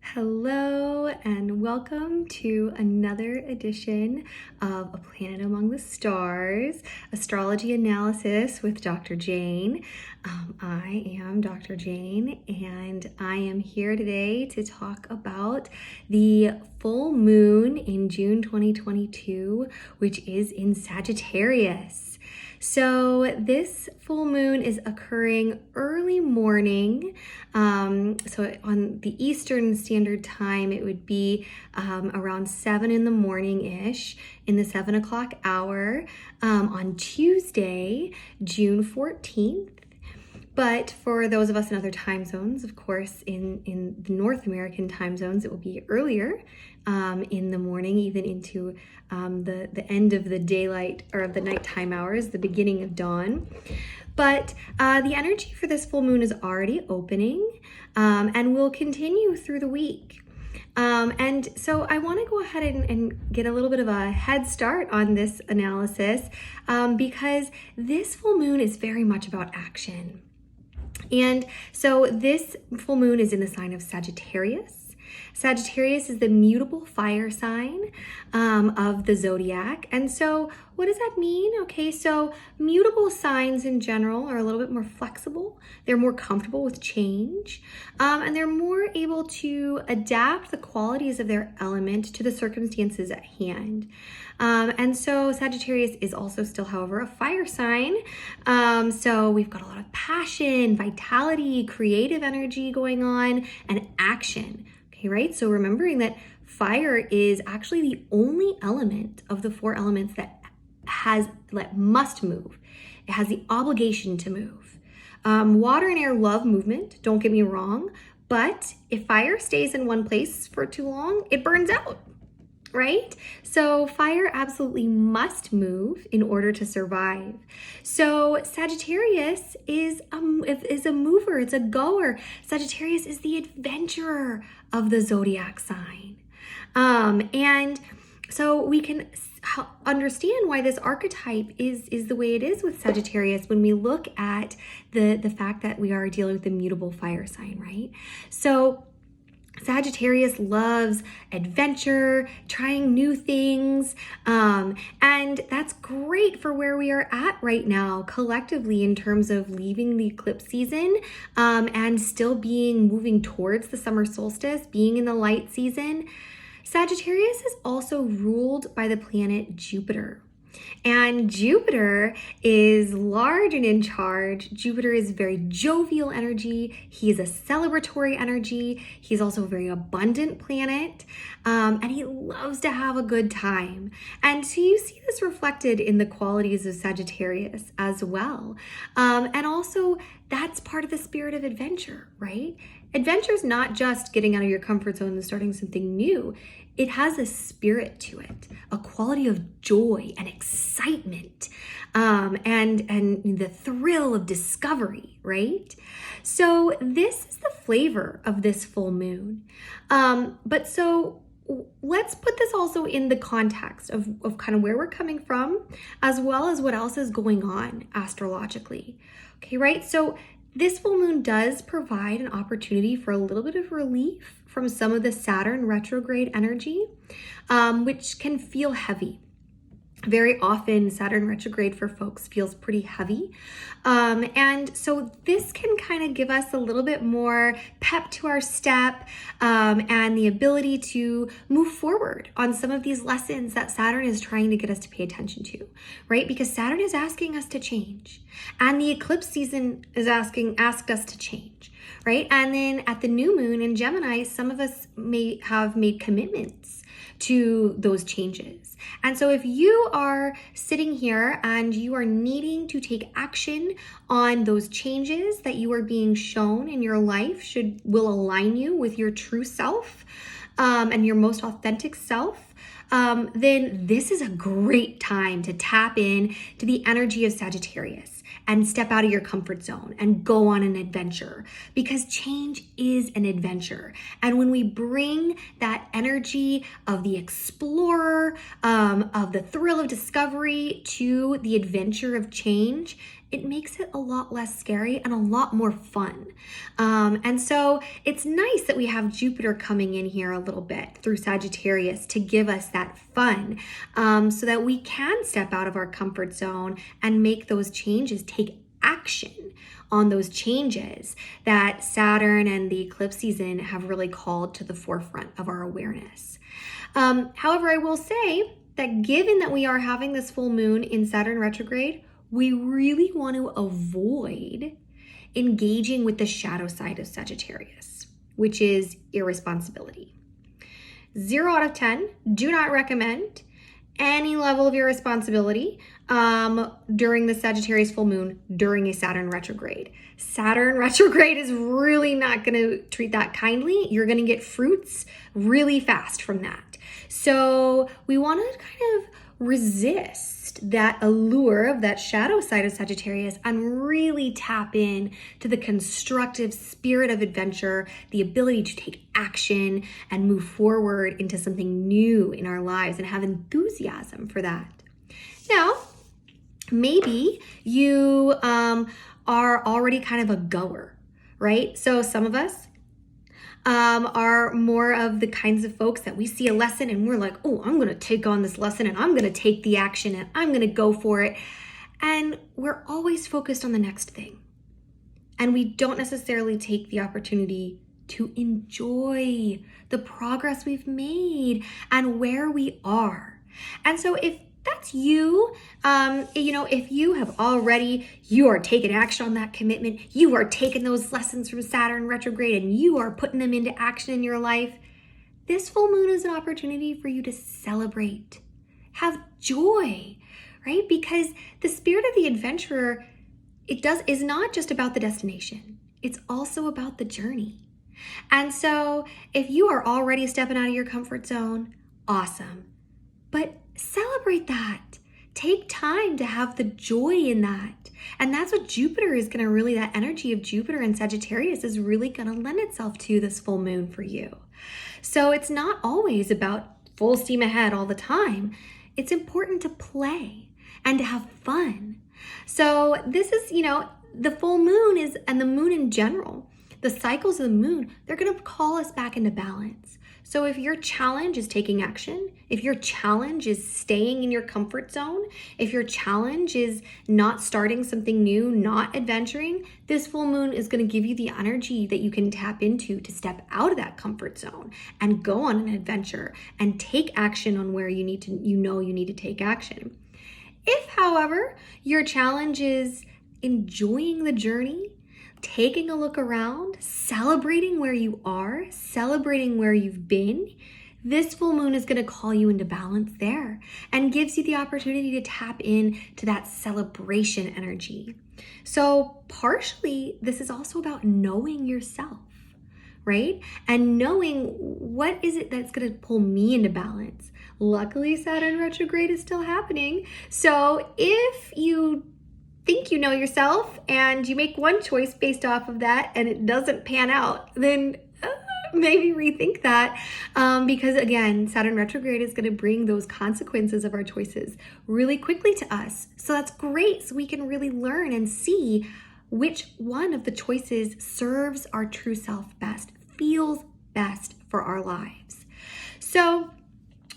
Hello and welcome to another edition of A Planet Among the Stars, Astrology Analysis with Dr. Jane. I am Dr. Jane and I am here today to talk about the full moon in June 2022, which is in Sagittarius. So this full moon is occurring early morning. So on the Eastern Standard Time, it would be around 7 in the morning-ish in the 7 o'clock hour on Tuesday, June 14th. But for those of us in other time zones, of course, in the North American time zones, it will be earlier in the morning, even into the end of the daylight or the nighttime hours, the beginning of dawn. But the energy for this full moon is already opening and will continue through the week. And so I want to go ahead and get a little bit of a head start on this analysis because this full moon is very much about action. And so this full moon is in the sign of Sagittarius. Sagittarius is the mutable fire sign of the zodiac. And so what does that mean? Okay, so mutable signs in general are a little bit more flexible. They're more comfortable with change, and they're more able to adapt the qualities of their element to the circumstances at hand. And so Sagittarius is also still, however, a fire sign. So we've got a lot of passion, vitality, creative energy going on, and action. Okay, right? So remembering that fire is actually the only element of the four elements that must move. It has the obligation to move. Water and air love movement, don't get me wrong, but if fire stays in one place for too long, it burns out, right? So fire absolutely must move in order to survive. So Sagittarius is a mover, it's a goer. Sagittarius is the adventurer of the zodiac sign. And so we can understand why this archetype is the way it is with Sagittarius when we look at the fact that we are dealing with the mutable fire sign, right? So Sagittarius loves adventure, trying new things, and that's great for where we are at right now collectively in terms of leaving the eclipse season and still moving towards the summer solstice, being in the light season. Sagittarius is also ruled by the planet Jupiter. And Jupiter is large and in charge. Jupiter is very jovial energy. He is a celebratory energy. He's also a very abundant planet. And he loves to have a good time. And so you see this reflected in the qualities of Sagittarius as well. And also that's part of the spirit of adventure, right? Adventure is not just getting out of your comfort zone and starting something new. It has a spirit to it, a quality of joy and excitement, and the thrill of discovery, right? So this is the flavor of this full moon. But so let's put this also in the context of kind of where we're coming from, as well as what else is going on astrologically. Okay, right? So this full moon does provide an opportunity for a little bit of relief from some of the Saturn retrograde energy, which can feel heavy. Very often Saturn retrograde for folks feels pretty heavy. And so this can kind of give us a little bit more pep to our step and the ability to move forward on some of these lessons that Saturn is trying to get us to pay attention to, right? Because Saturn is asking us to change and the eclipse season is asked us to change, right? And then at the new moon in Gemini, some of us may have made commitments to those changes. And so if you are sitting here and you are needing to take action on those changes that you are being shown in your life will align you with your true self and your most authentic self, then this is a great time to tap in to the energy of Sagittarius and step out of your comfort zone and go on an adventure, because change is an adventure. And when we bring that energy of the explorer, of the thrill of discovery to the adventure of change, it makes it a lot less scary and a lot more fun. And so it's nice that we have Jupiter coming in here a little bit through Sagittarius to give us that fun, so that we can step out of our comfort zone and make those changes, take action on those changes that Saturn and the eclipse season have really called to the forefront of our awareness. However, I will say that given that we are having this full moon in Saturn retrograde, we really want to avoid engaging with the shadow side of Sagittarius, which is irresponsibility. 0 out of 10, do not recommend any level of irresponsibility during the Sagittarius full moon during a Saturn retrograde. Saturn retrograde is really not going to treat that kindly. You're going to get fruits really fast from that. So we want to kind of resist that allure of that shadow side of Sagittarius and really tap in to the constructive spirit of adventure, the ability to take action and move forward into something new in our lives and have enthusiasm for that. Now, maybe you are already kind of a goer, right? So some of us are more of the kinds of folks that we see a lesson and we're like, oh, I'm going to take on this lesson and I'm going to take the action and I'm going to go for it. And we're always focused on the next thing. And we don't necessarily take the opportunity to enjoy the progress we've made and where we are. And so if that's you, if you have already, you are taking action on that commitment, you are taking those lessons from Saturn retrograde and you are putting them into action in your life, this full moon is an opportunity for you to celebrate, have joy, right? Because the spirit of the adventurer, is not just about the destination. It's also about the journey. And so if you are already stepping out of your comfort zone, awesome. But celebrate that. Take time to have the joy in that. And that's what Jupiter is going to really, that energy of Jupiter and Sagittarius is really going to lend itself to this full moon for you. So it's not always about full steam ahead all the time. It's important to play and to have fun. So this is, the full moon is, and the moon in general, the cycles of the moon, they're going to call us back into balance. So if your challenge is taking action, if your challenge is staying in your comfort zone, if your challenge is not starting something new, not adventuring, this full moon is going to give you the energy that you can tap into to step out of that comfort zone and go on an adventure and take action on where you need to take action. If, however, your challenge is enjoying the journey, taking a look around, celebrating where you are, celebrating where you've been, this full moon is going to call you into balance there and gives you the opportunity to tap into that celebration energy. So partially, this is also about knowing yourself, right? And knowing what is it that's going to pull me into balance. Luckily, Saturn retrograde is still happening. So if you think you know yourself and you make one choice based off of that and it doesn't pan out, then maybe rethink that, because again, Saturn retrograde is going to bring those consequences of our choices really quickly to us. So that's great, so we can really learn and see which one of the choices serves our true self best, feels best for our lives. So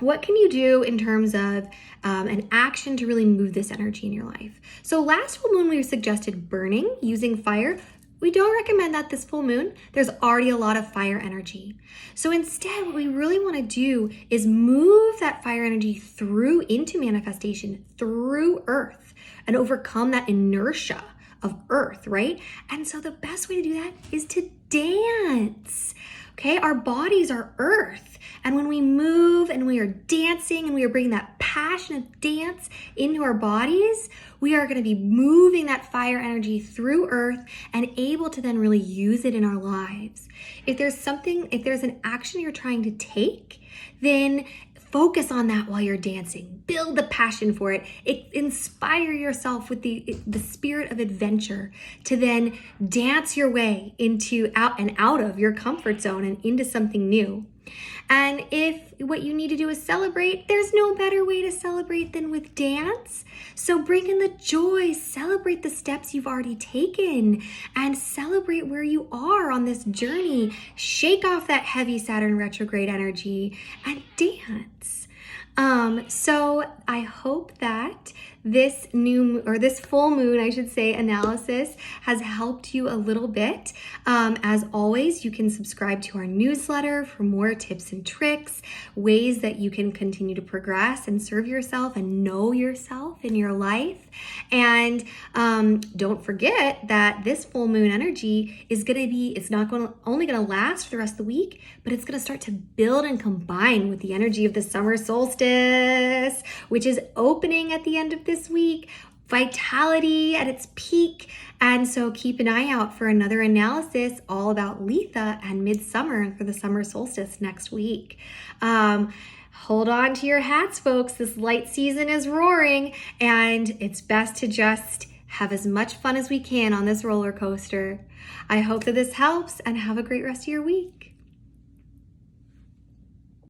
what can you do in terms of an action to really move this energy in your life? So last full moon, we suggested burning, using fire. We don't recommend that this full moon. There's already a lot of fire energy. So instead, what we really want to do is move that fire energy through into manifestation, through Earth, and overcome that inertia of Earth, right? And so the best way to do that is to dance. Okay, our bodies are Earth. And when we move and we are dancing and we are bringing that passion of dance into our bodies, we are going to be moving that fire energy through Earth and able to then really use it in our lives. If there's an action you're trying to take, then focus on that while you're dancing. Build the passion for it. Inspire yourself with the spirit of adventure to then dance your way out of your comfort zone and into something new. And if what you need to do is celebrate, there's no better way to celebrate than with dance. So bring in the joy, celebrate the steps you've already taken, and celebrate where you are on this journey. Shake off that heavy Saturn retrograde energy and dance. So I hope that this full moon, I should say, analysis has helped you a little bit. As always, you can subscribe to our newsletter for more tips and tricks, ways that you can continue to progress and serve yourself and know yourself in your life. And don't forget that this full moon energy is it's not only going to last for the rest of the week, but it's going to start to build and combine with the energy of the summer solstice, which is opening at the end of this week. Vitality at its peak. And so keep an eye out for another analysis all about Letha and midsummer for the summer solstice next week. Hold on to your hats, folks. This light season is roaring, and it's best to just have as much fun as we can on this roller coaster. I hope that this helps, and have a great rest of your week.